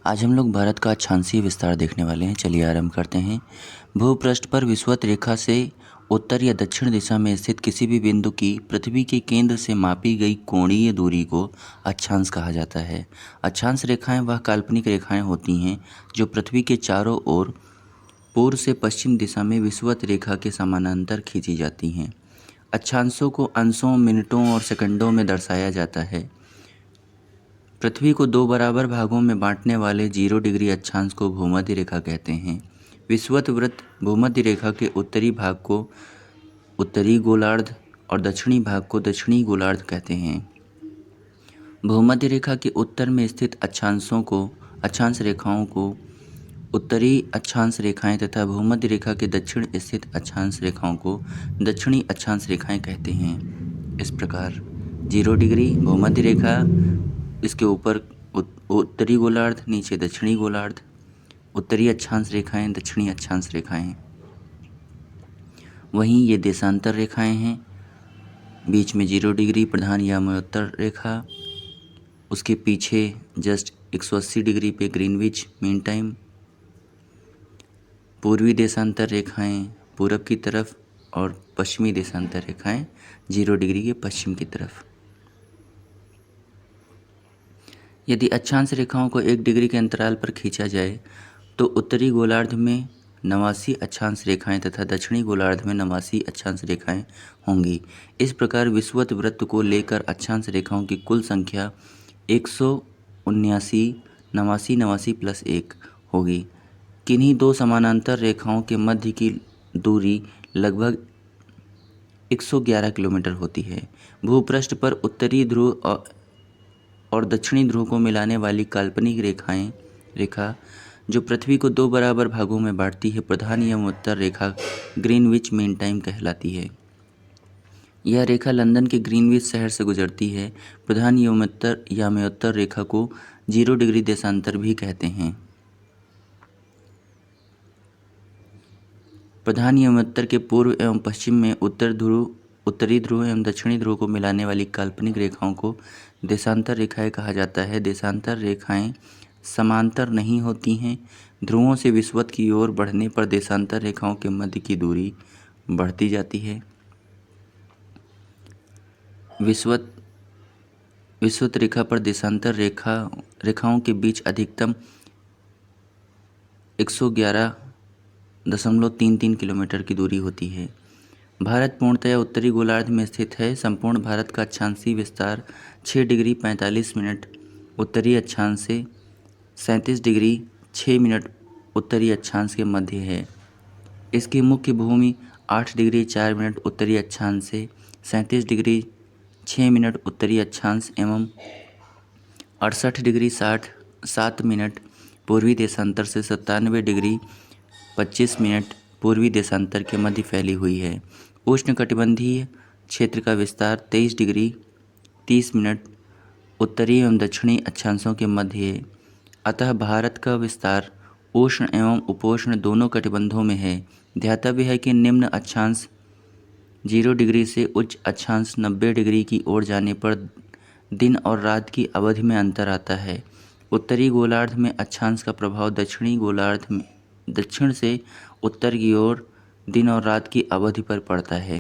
आज हम लोग भारत का अक्षांशीय विस्तार देखने वाले हैं। चलिए आरंभ करते हैं। भूपृष्ठ पर विषुवत रेखा से उत्तर या दक्षिण दिशा में स्थित किसी भी बिंदु की पृथ्वी के केंद्र से मापी गई कोणीय दूरी को अक्षांश कहा जाता है। अक्षांश रेखाएं वह काल्पनिक रेखाएं होती हैं जो पृथ्वी के चारों ओर पूर्व से पश्चिम दिशा में विषुवत रेखा के समानांतर खींची जाती हैं। अक्षांशों को अंशों, मिनटों और सेकंडों में दर्शाया जाता है। पृथ्वी को दो बराबर भागों में बांटने वाले 0 डिग्री अक्षांश को भूमध्य रेखा कहते हैं। विषुवत वृत्त भूमध्य रेखा के उत्तरी भाग को उत्तरी गोलार्ध और दक्षिणी भाग को दक्षिणी गोलार्ध कहते हैं। भूमध्य रेखा के उत्तर में स्थित अक्षांश रेखाओं को उत्तरी अक्षांश रेखाएं तथा भूमध्य रेखा के दक्षिण स्थित अक्षांश रेखाओं को दक्षिणी अक्षांश रेखाएं कहते हैं। इस प्रकार 0 डिग्री भूमध्य रेखा, इसके ऊपर उत्तरी गोलार्ध, नीचे दक्षिणी गोलार्ध, उत्तरी अक्षांश रेखाएं, दक्षिणी अक्षांश रेखाएं। वहीं ये देशांतर रेखाएं हैं। बीच में 0 डिग्री प्रधान यामोत्तर रेखा, उसके पीछे जस्ट 180 डिग्री पे ग्रीनविच मीन टाइम। पूर्वी देशांतर रेखाएं पूरब की तरफ और पश्चिमी देशांतर रेखाएं 0 डिग्री के पश्चिम की तरफ। यदि अक्षांश रेखाओं को 1 डिग्री के अंतराल पर खींचा जाए तो उत्तरी गोलार्ध में 89 अक्षांश रेखाएं तथा दक्षिणी गोलार्ध में 89 अक्षांश रेखाएं होंगी। इस प्रकार विषुवत वृत्त को लेकर अक्षांश रेखाओं की कुल संख्या 179 89 प्लस 1 होगी। किन्हीं दो समानांतर रेखाओं के मध्य की दूरी लगभग 111 किलोमीटर होती है। भूपृष्ठ पर उत्तरी ध्रुव और दक्षिणी ध्रुव को मिलाने वाली काल्पनिक रेखा जो पृथ्वी को दो बराबर भागों में बांटती है, प्रधान यामोत्तर रेखा ग्रीनविच मीन टाइम कहलाती है। यह रेखा लंदन के ग्रीनविच शहर से गुजरती है। प्रधान यामोत्तर रेखा को 0 डिग्री देशांतर भी कहते हैं। प्रधान यामोत्तर के पूर्व एवं पश्चिम में उत्तरी ध्रुव एवं दक्षिणी ध्रुव को मिलाने वाली काल्पनिक रेखाओं को देशांतर रेखाएं कहा जाता है। देशांतर रेखाएं समांतर नहीं होती हैं। ध्रुवों से विषुवत की ओर बढ़ने पर देशांतर रेखाओं के मध्य की दूरी बढ़ती जाती है। विषुवत रेखा पर देशांतर रेखाओं के बीच अधिकतम 111.33 किलोमीटर की दूरी होती है। भारत पूर्णतया उत्तरी गोलार्ध में स्थित है। संपूर्ण भारत का अक्षांशीय विस्तार 6 डिग्री 45 मिनट उत्तरी अक्षांश से 37 डिग्री 6 मिनट उत्तरी अक्षांश के मध्य है। इसकी मुख्य भूमि 8 डिग्री 4 मिनट उत्तरी अक्षांश से 37 डिग्री 6 मिनट उत्तरी अक्षांश एवं 68 डिग्री 7 मिनट पूर्वी देशांतर से 97 डिग्री 25 मिनट पूर्वी देशांतर के मध्य फैली हुई है। उष्णकटिबंधीय क्षेत्र का विस्तार 23 डिग्री 30 मिनट उत्तरी एवं दक्षिणी अक्षांशों के मध्य है। अतः भारत का विस्तार उष्ण एवं उपोष्ण दोनों कटिबंधों में है। ध्यातव्य है कि निम्न अक्षांश 0 डिग्री से उच्च अक्षांश 90 डिग्री की ओर जाने पर दिन और रात की अवधि में अंतर आता है। उत्तरी गोलार्ध में अक्षांश का प्रभाव दक्षिणी गोलार्ध में दक्षिण से उत्तर की ओर दिन और रात की अवधि पर पड़ता है।